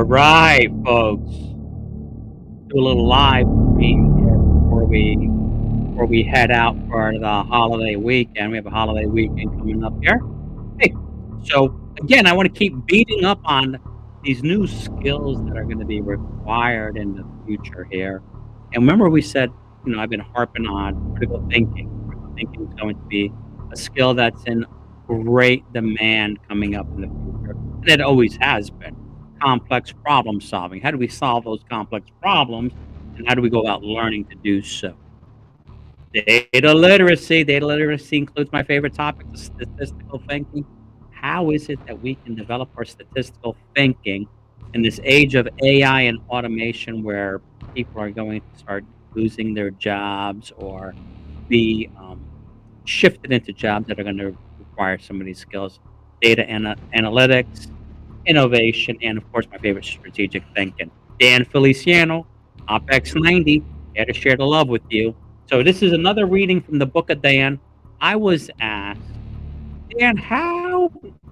All right, folks. Do a little live stream here before we head out for the holiday weekend. We have a holiday weekend coming up here. Hey, so again, I want to keep beating up on these new skills that are going to be required in the future here. And remember, we said, I've been harping on critical thinking. Critical thinking is going to be a skill that's in great demand coming up in the future, and it always has been. Complex problem solving. How do we solve those complex problems, and how do we go about learning to do so? Data literacy. Data literacy includes my favorite topic, the statistical thinking. How is it that we can develop our statistical thinking in this age of AI and automation where people are going to start losing their jobs or be shifted into jobs that are going to require some of these skills? Data analytics, innovation, and of course, my favorite, strategic thinking. Dan Feliciano, OpEx 90, here to share the love with you. So, this is another reading from the book of Dan. I was asked, Dan,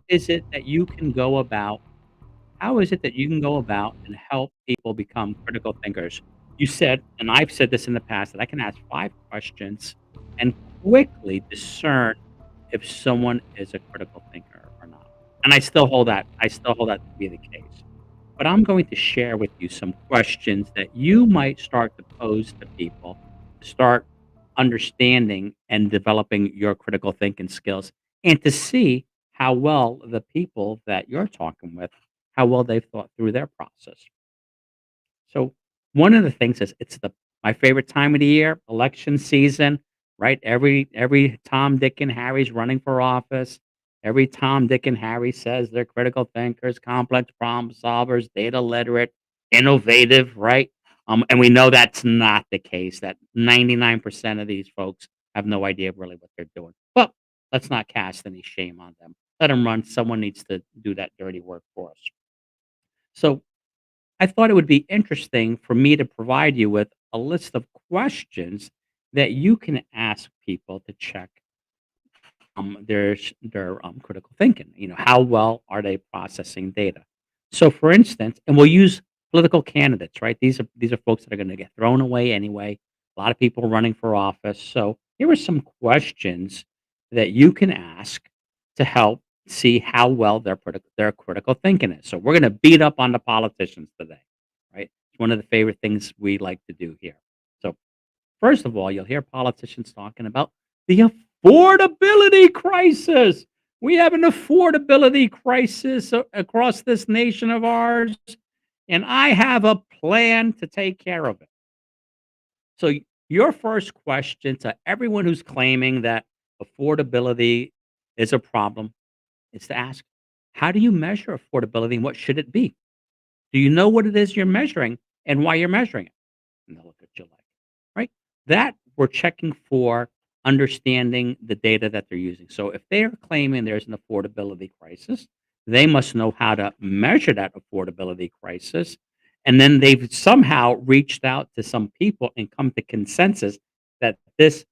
is it that you can go about how is it that you can go about and help people become critical thinkers? You said, and I've said this in the past, that I can ask 5 questions and quickly discern if someone is a critical thinker or not. And I still hold that to be the case. But I'm going to share with you some questions that you might start to pose to people to start understanding and developing your critical thinking skills and to see how well the people that you're talking with, how well they've thought through their process. So one of the things is it's the my favorite time of the year, election season, right? Every Tom, Dick, and Harry's running for office. Every Tom, Dick, and Harry says they're critical thinkers, complex problem solvers, data literate, innovative, right? And we know that's not the case. That 99% of these folks have no idea really what they're doing. But let's not cast any shame on them. Let them run. Someone needs to do that dirty work for us. So I thought it would be interesting for me to provide you with a list of questions that you can ask people to check their critical thinking. How well are they processing data? So, for instance, and we'll use political candidates, right? These are folks that are going to get thrown away anyway. A lot of people running for office. So, here are some questions that you can ask to help see how well their critical thinking is. So, we're going to beat up on the politicians today, right? It's one of the favorite things we like to do here. So, first of all, you'll hear politicians talking about the affordability crisis. We have an affordability crisis across this nation of ours, and I have a plan to take care of it. So, your first question to everyone who's claiming that affordability is a problem is to ask, how do you measure affordability and what should it be? Do you know what it is you're measuring and why you're measuring it? And they'll look at you like, right? That we're checking for understanding the data that they're using. So if they're claiming there's an affordability crisis, they must know how to measure that affordability crisis. And then they've somehow reached out to some people and come to consensus that this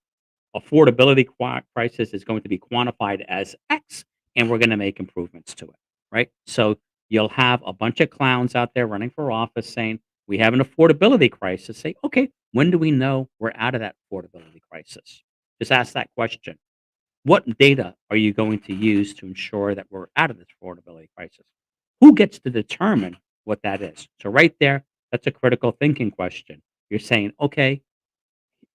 affordability crisis is going to be quantified as X, and we're going to make improvements to it, right? So you'll have a bunch of clowns out there running for office saying, we have an affordability crisis. Say, okay, when do we know we're out of that affordability crisis? Just ask that question. What data are you going to use to ensure that we're out of this affordability crisis? Who gets to determine what that is? So, right there, that's a critical thinking question. You're saying, okay,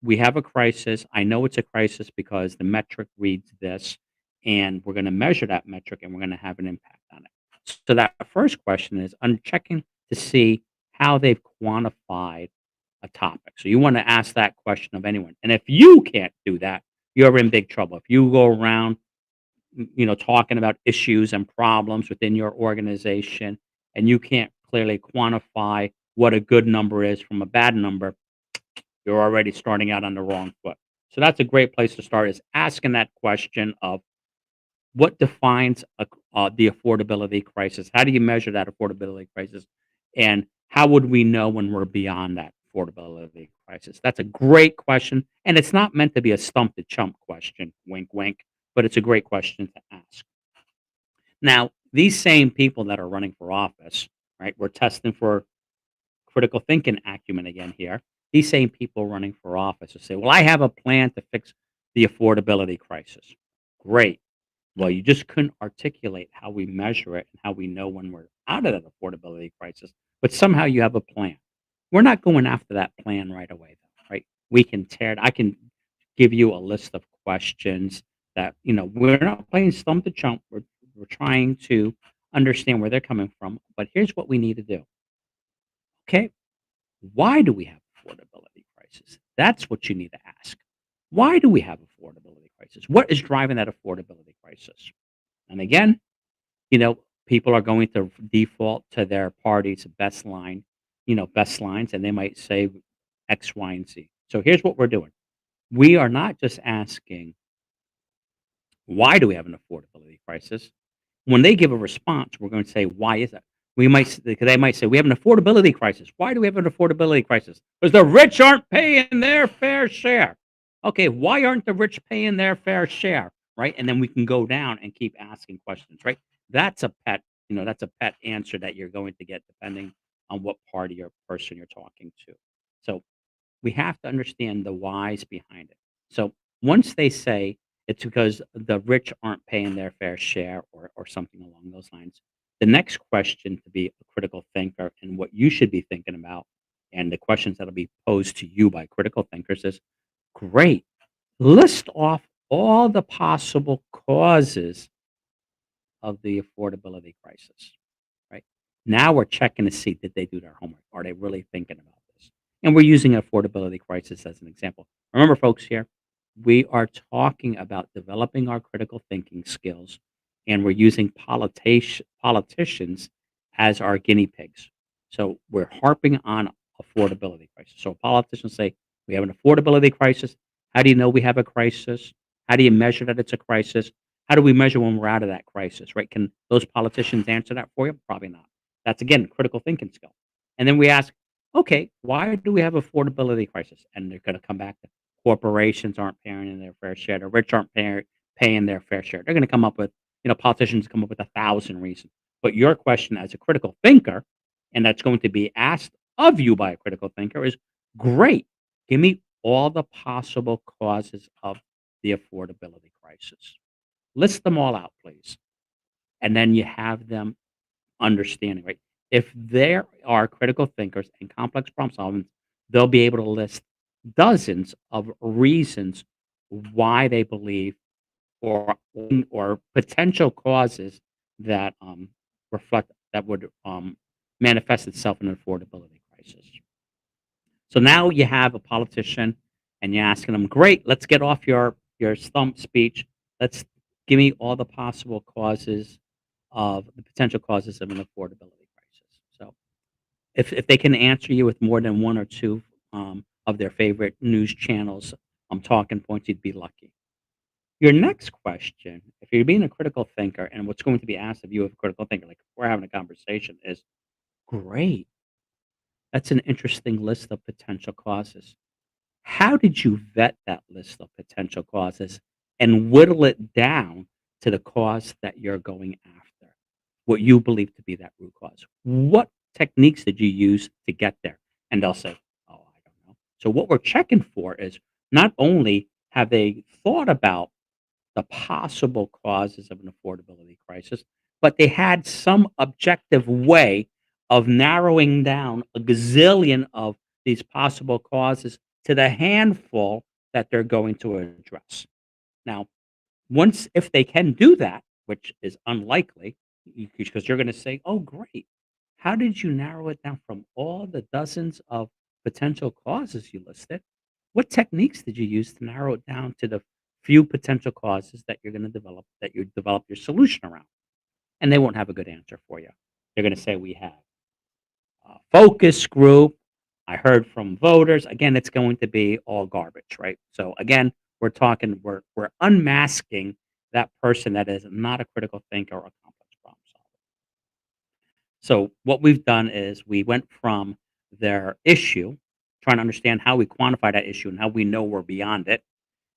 we have a crisis. I know it's a crisis because the metric reads this, and we're going to measure that metric and we're going to have an impact on it. So, that first question is I'm checking to see how they've quantified a topic. So, you want to ask that question of anyone. And if you can't do that, you're in big trouble. If you go around, talking about issues and problems within your organization and you can't clearly quantify what a good number is from a bad number, you're already starting out on the wrong foot. So that's a great place to start is asking that question of what defines the affordability crisis? How do you measure that affordability crisis? And how would we know when we're beyond that affordability crisis? That's a great question. And it's not meant to be a stump to chump question, wink, wink, but it's a great question to ask. Now, these same people that are running for office right? We're testing for critical thinking acumen again here. These same people running for office will say, "Well, I have a plan to fix the affordability crisis." Great. Well, you just couldn't articulate how we measure it and how we know when we're out of that affordability crisis, but somehow you have a plan. We're not going after that plan right away, though, right? We can tear it. I can give you a list of questions that, we're not playing stump the chump. We're trying to understand where they're coming from. But here's what we need to do. Okay. Why do we have affordability crisis? That's what you need to ask. Why do we have affordability crisis? What is driving that affordability crisis? And again, people are going to default to their party's best lines, and they might say X, Y, and Z. So here's what we're doing. We are not just asking, why do we have an affordability crisis? When they give a response, we're going to say, why is that? They might say, we have an affordability crisis. Why do we have an affordability crisis? Because the rich aren't paying their fair share. Okay, why aren't the rich paying their fair share? Right. And then we can go down and keep asking questions, right? That's a pet answer that you're going to get depending on what party or person you're talking to. So we have to understand the whys behind it. So once they say it's because the rich aren't paying their fair share or something along those lines, the next question to be a critical thinker and what you should be thinking about, and the questions that'll be posed to you by critical thinkers is great. List off all the possible causes of the affordability crisis. Right? Now we're checking to see did they do their homework? Are they really thinking about this? And we're using affordability crisis as an example. Remember, folks, here we are talking about developing our critical thinking skills, and we're using politicians as our guinea pigs. So we're harping on affordability crisis. So politicians say we have an affordability crisis. How do you know we have a crisis? How do you measure that it's a crisis? How do we measure when we're out of that crisis, right? Can those politicians answer that for you? Probably not. That's again critical thinking skill. And then we ask, okay, why do we have affordability crisis? And they're going to come back to corporations aren't paying their fair share, the rich aren't paying their fair share. They're going to come up with, politicians come up with 1,000 reasons. But your question as a critical thinker, and that's going to be asked of you by a critical thinker, is great. Give me all the possible causes of the affordability crisis. List them all out, please. And then you have them understanding, right? If there are critical thinkers and complex problem solvers, they'll be able to list dozens of reasons why they believe or potential causes that reflect that would manifest itself in an affordability crisis. So now you have a politician and you're asking them, great, let's get off your stump speech. Let's give me all the possible causes of the potential causes of an affordability crisis. So if they can answer you with more than one or two of their favorite news channels, talking points, you'd be lucky. Your next question, if you're being a critical thinker and what's going to be asked of you of a critical thinker, like we're having a conversation, is great. That's an interesting list of potential causes. How did you vet that list of potential causes and whittle it down to the cause that you're going after? What you believe to be that root cause. What techniques did you use to get there? And they'll say, "Oh, I don't know." So what we're checking for is not only have they thought about the possible causes of an affordability crisis, but they had some objective way of narrowing down a gazillion of these possible causes to the handful that they're going to address. Now, once if they can do that, which is unlikely, because you're going to say, "Oh, great! How did you narrow it down from all the dozens of potential causes you listed? What techniques did you use to narrow it down to the few potential causes that you're going to develop that you develop your solution around?" And they won't have a good answer for you. They're going to say, "We have a focus group. I heard from voters." Again, it's going to be all garbage, right? So again, we're unmasking that person that is not a critical thinker or a complex problem solver. So what we've done is we went from their issue, trying to understand how we quantify that issue and how we know we're beyond it,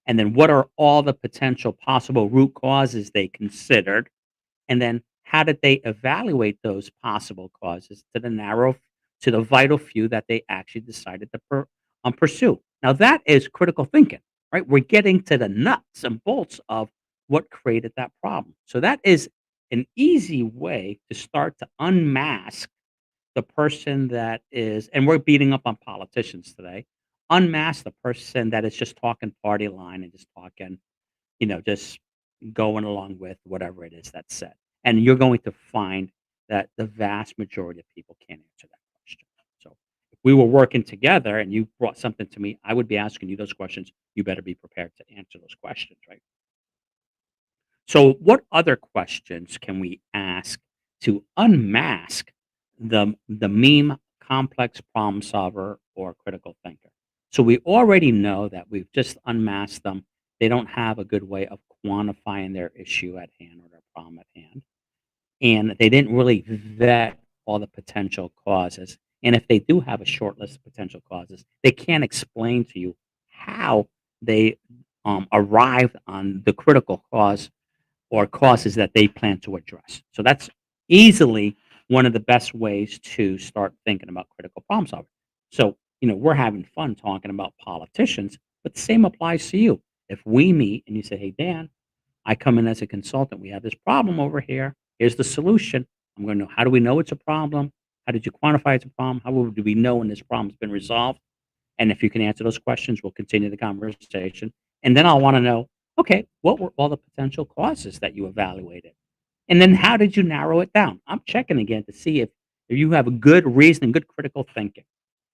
and then what are all the potential possible root causes they considered, and then how did they evaluate those possible causes to the vital few that they actually decided to pursue? Now that is critical thinking, right? We're getting to the nuts and bolts of what created that problem. So that is an easy way to start to unmask the person that is, and we're beating up on politicians today, unmask the person that is just talking party line and just talking, just going along with whatever it is that's said. And you're going to find that the vast majority of people can't answer that question. So if we were working together and you brought something to me, I would be asking you those questions. You better be prepared to answer those questions, right? So, what other questions can we ask to unmask the meme complex problem solver or critical thinker? So we already know that we've just unmasked them. They don't have a good way of quantifying their issue at hand or their problem at hand, and they didn't really vet all the potential causes. And if they do have a short list of potential causes, they can't explain to you how they arrived on the critical cause or causes that they plan to address. So that's easily one of the best ways to start thinking about critical problem solving. So, we're having fun talking about politicians, but the same applies to you. If we meet and you say, "Hey, Dan, I come in as a consultant. We have this problem over here. Here's the solution." I'm going to know, how do we know it's a problem? How did you quantify it's a problem? How do we know when this problem's been resolved? And if you can answer those questions, we'll continue the conversation. And then I'll want to know, okay, what were all the potential causes that you evaluated? And then how did you narrow it down? I'm checking again to see if you have a good reasoning, good critical thinking.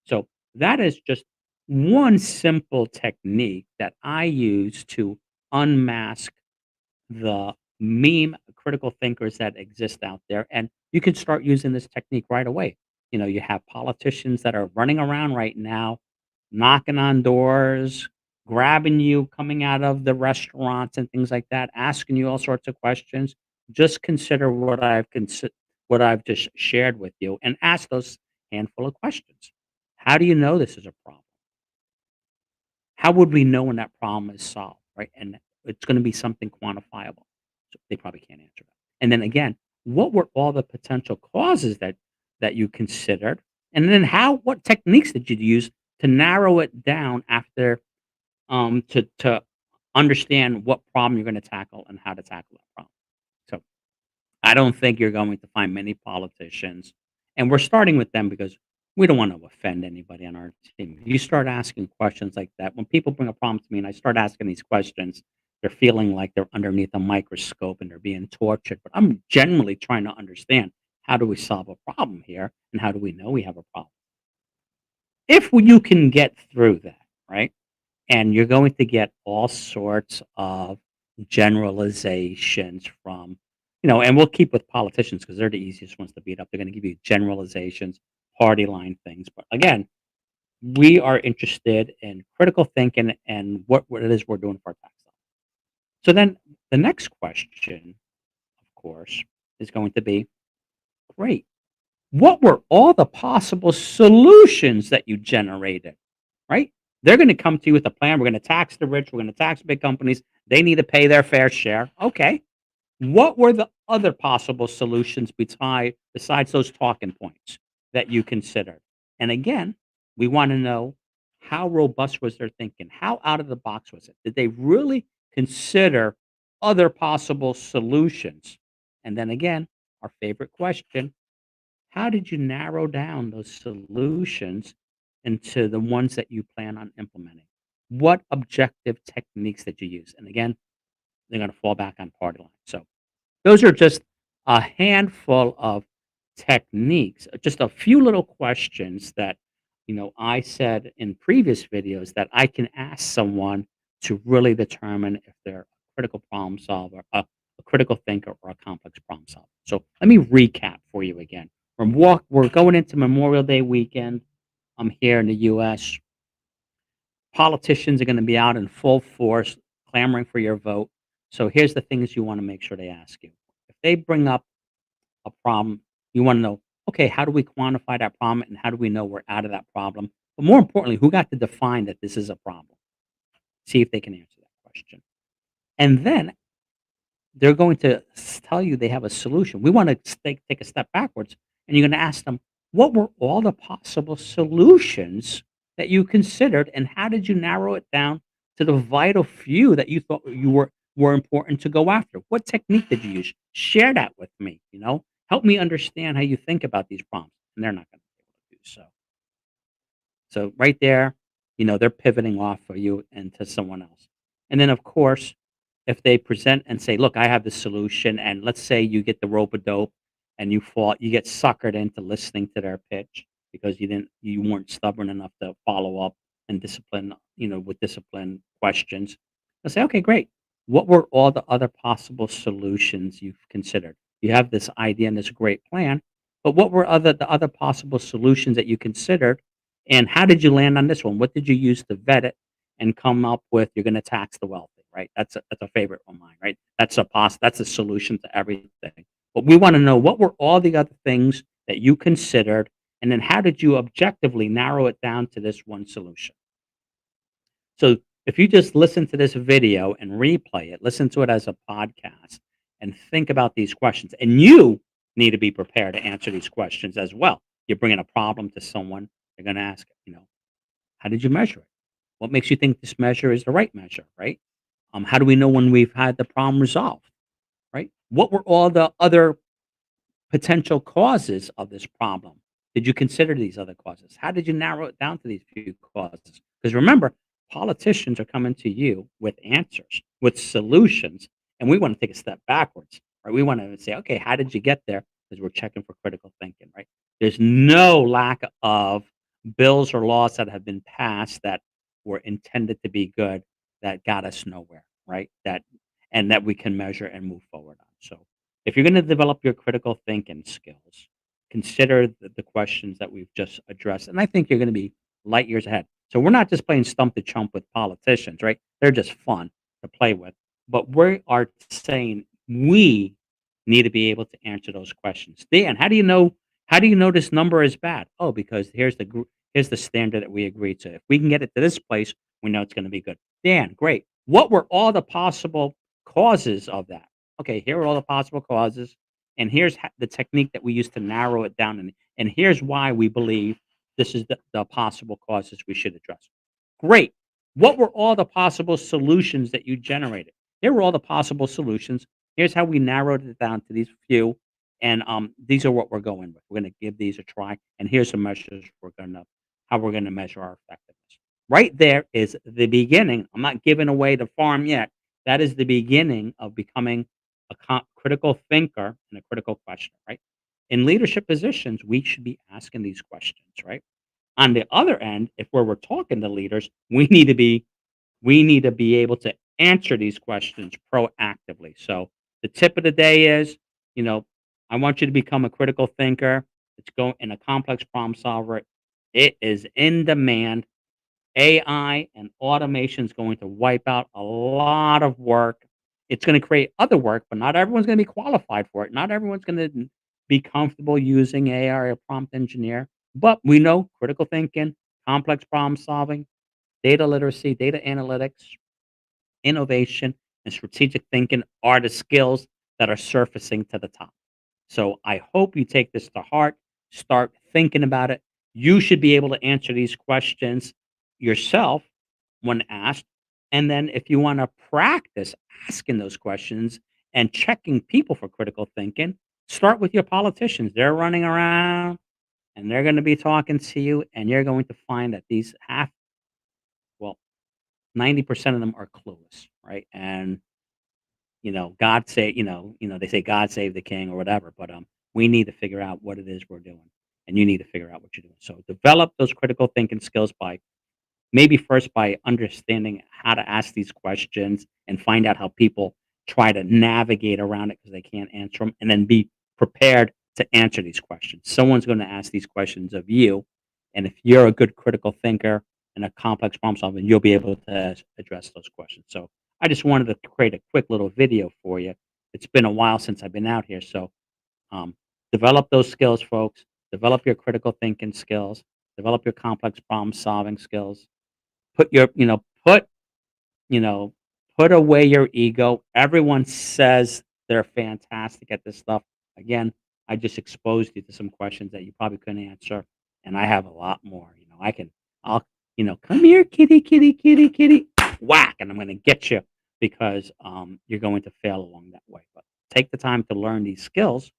So that is just one simple technique that I use to unmask the meme critical thinkers that exist out there. And you can start using this technique right away. You have politicians that are running around right now, knocking on doors, grabbing you coming out of the restaurants and things like that, asking you all sorts of questions. Just consider what I've just shared with you and ask those handful of questions. How do you know this is a problem? How would we know when that problem is solved, right? And it's gonna be something quantifiable. So they probably can't answer that. And then again, what were all the potential causes that you considered? And then what techniques did you use to narrow it down after, to understand what problem you're gonna tackle and how to tackle that problem? So I don't think you're going to find many politicians, and we're starting with them because we don't want to offend anybody on our team. You start asking questions like that. When people bring a problem to me and I start asking these questions, they're feeling like they're underneath a microscope and they're being tortured. But I'm genuinely trying to understand, how do we solve a problem here and how do we know we have a problem? If you can get through that, right? And you're going to get all sorts of generalizations from, and we'll keep with politicians because they're the easiest ones to beat up. They're going to give you generalizations, party line things. But again, we are interested in critical thinking and what it is we're doing for our tax law. So then the next question, of course, is going to be, great. What were all the possible solutions that you generated? Right? They're gonna come to you with a plan. We're gonna tax the rich. We're gonna tax big companies. They need to pay their fair share. Okay. What were the other possible solutions besides those talking points that you considered? And again, we want to know, how robust was their thinking? How out of the box was it? Did they really consider other possible solutions? And then again, our favorite question, how did you narrow down those solutions into the ones that you plan on implementing? What objective techniques did you use? And again, they're going to fall back on party line. So those are just a handful of techniques, just a few little questions that, I said in previous videos that I can ask someone to really determine if they're a critical problem solver, a critical thinker, or a complex problem solver. So let me recap for you again. We're going into Memorial Day weekend. I'm here in the US. Politicians are going to be out in full force clamoring for your vote. So here's the things you want to make sure they ask you. If they bring up a problem, you want to know, okay, how do we quantify that problem and how do we know we're out of that problem? But more importantly, who got to define that this is a problem? See if they can answer that question. And then they're going to tell you they have a solution. We want to take a step backwards, and you're going to ask them, what were all the possible solutions that you considered, and how did you narrow it down to the vital few that you thought were important to go after? What technique did you use? Share that with me. Help me understand how you think about these problems, and they're not going to be able to do so. So right there, they're pivoting off of you and to someone else. And then of course, if they present and say, "Look, I have the solution," and let's say you get the rope a dope and you get suckered into listening to their pitch because you weren't stubborn enough to follow up and with discipline questions. They'll say, "Okay, great. What were all the other possible solutions you've considered? You have this idea and this great plan, but what were the other possible solutions that you considered, and how did you land on this one? What did you use to vet it and come up with you're gonna tax the wealthy," right? That's a favorite of mine, right? That's a solution to everything. But we wanna know what were all the other things that you considered, and then how did you objectively narrow it down to this one solution? So, if you just listen to this video and replay it, listen to it as a podcast and think about these questions, and you need to be prepared to answer these questions as well. You're bringing a problem to someone, they're gonna ask, how did you measure it? What makes you think this measure is the right measure, right? How do we know when we've had the problem resolved, right? What were all the other potential causes of this problem? Did you consider these other causes? How did you narrow it down to these few causes? Because remember, politicians are coming to you with answers, with solutions, and we want to take a step backwards, right? We want to say, okay, how did you get there? Because we're checking for critical thinking, right? There's no lack of bills or laws that have been passed that were intended to be good that got us nowhere, right? That we can measure and move forward on. So if you're going to develop your critical thinking skills, consider the questions that we've just addressed. And I think you're going to be light years ahead. So we're not just playing stump the chump with politicians, right? They're just fun to play with. But we are saying we need to be able to answer those questions. Dan, how do you know? How do you know this number is bad? Oh, because here's the standard that we agreed to. If we can get it to this place, we know it's going to be good. Dan, great. What were all the possible causes of that? Okay, here are all the possible causes, and here's the technique that we use to narrow it down, and here's why we believe this is the possible causes we should address. Great. What were all the possible solutions that you generated? Here were all the possible solutions. Here's how we narrowed it down to these few, and these are what we're going with. We're going to give these a try, and here's some measures how we're going to measure our effectiveness. Right there is the beginning. I'm not giving away the farm yet. That is the beginning of becoming a critical thinker and a critical questioner, right? In leadership positions, we should be asking these questions, right? On the other end, if we're talking to leaders, we need to be able to answer these questions proactively. So the tip of the day is, you know, I want you to become a critical thinker. It's go in a complex problem solver. It is in demand. AI and automation is going to wipe out a lot of work. It's going to create other work, but not everyone's going to be qualified for it. Not everyone's going to be comfortable using AI or a prompt engineer. But we know critical thinking, complex problem solving, data literacy, data analytics, innovation, and strategic thinking are the skills that are surfacing to the top. So I hope you take this to heart, start thinking about it. You should be able to answer these questions yourself when asked. And then if you want to practice asking those questions and checking people for critical thinking, start with your politicians. They're running around and they're going to be talking to you, and you're going to find that well, 90% of them are clueless, right? And God say, they say God save the king or whatever, but we need to figure out what it is we're doing, and you need to figure out what you're doing. So develop those critical thinking skills by maybe first by understanding how to ask these questions and find out how people try to navigate around it because they can't answer them, and then be prepared to answer these questions. Someone's going to ask these questions of you, and if you're a good critical thinker and a complex problem solver, you'll be able to address those questions. So I just wanted to create a quick little video for you. It's been a while since I've been out here, so um, develop those skills, folks. Develop your critical thinking skills. Develop your complex problem solving skills. Put your, you know, Put away your ego. Everyone says they're fantastic at this stuff. Again, I just exposed you to some questions that you probably couldn't answer, and I have a lot more. I'll, come here, kitty, kitty, kitty, kitty, whack, and I'm going to get you because you're going to fail along that way. But take the time to learn these skills,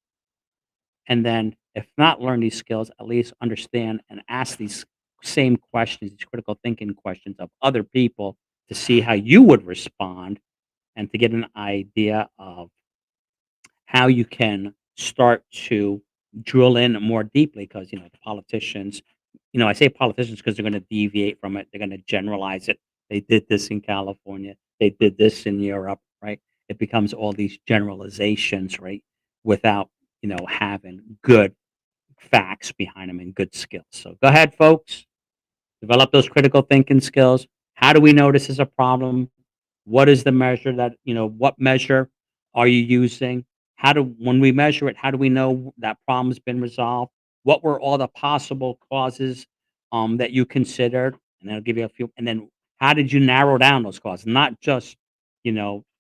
and then if not learn these skills, at least understand and ask these same questions, these critical thinking questions of other people to see how you would respond and to get an idea of how you can start to drill in more deeply because the politicians, I say politicians because they're going to deviate from it, they're going to generalize it. They did this in California, they did this in Europe, right? It becomes all these generalizations, right, without having good facts behind them and good skills. So go ahead, folks, develop those critical thinking skills. How do we know this is a problem? What is the measure that, what measure are you using? When we measure it, how do we know that problem's been resolved? What were all the possible causes that you considered? And that'll give you a few. And then how did you narrow down those causes? Not just,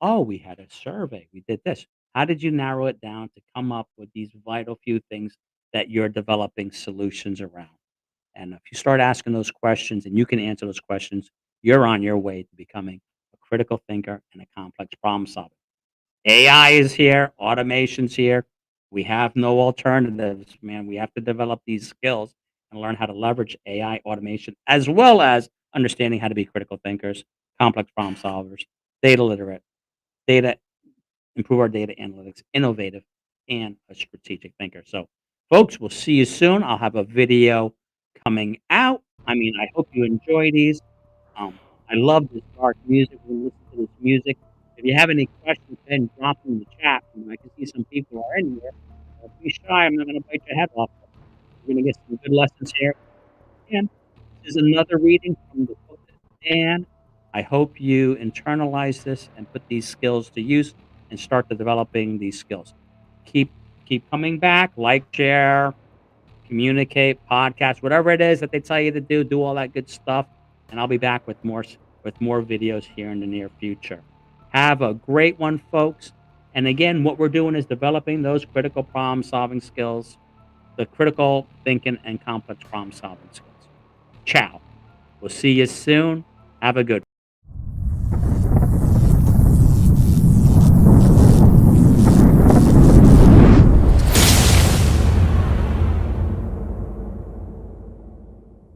oh, we had a survey, we did this. How did you narrow it down to come up with these vital few things that you're developing solutions around? And if you start asking those questions and you can answer those questions, you're on your way to becoming a critical thinker and a complex problem solver. AI is here, automation's here. We have no alternatives, man. We have to develop these skills and learn how to leverage AI automation as well as understanding how to be critical thinkers, complex problem solvers, data literate, data improve our data analytics, innovative, and a strategic thinker. So, folks, we'll see you soon. I'll have a video coming out. I mean, I hope you enjoy these. Um, I love this dark music. We listen to this music. If you have any questions, then drop them in the chat. I can see some people are in here. Don't be shy. I'm not going to bite your head off. We're going to get some good lessons here. And this is another reading from the book that Dan. I hope you internalize this and put these skills to use and start to developing these skills. Keep keep coming back, like, share, communicate, podcast, whatever it is that they tell you to do all that good stuff. And I'll be back with more videos here in the near future. Have a great one, folks. And again, what we're doing is developing those critical problem solving skills, the critical thinking and complex problem solving skills. Ciao. We'll see you soon. Have a good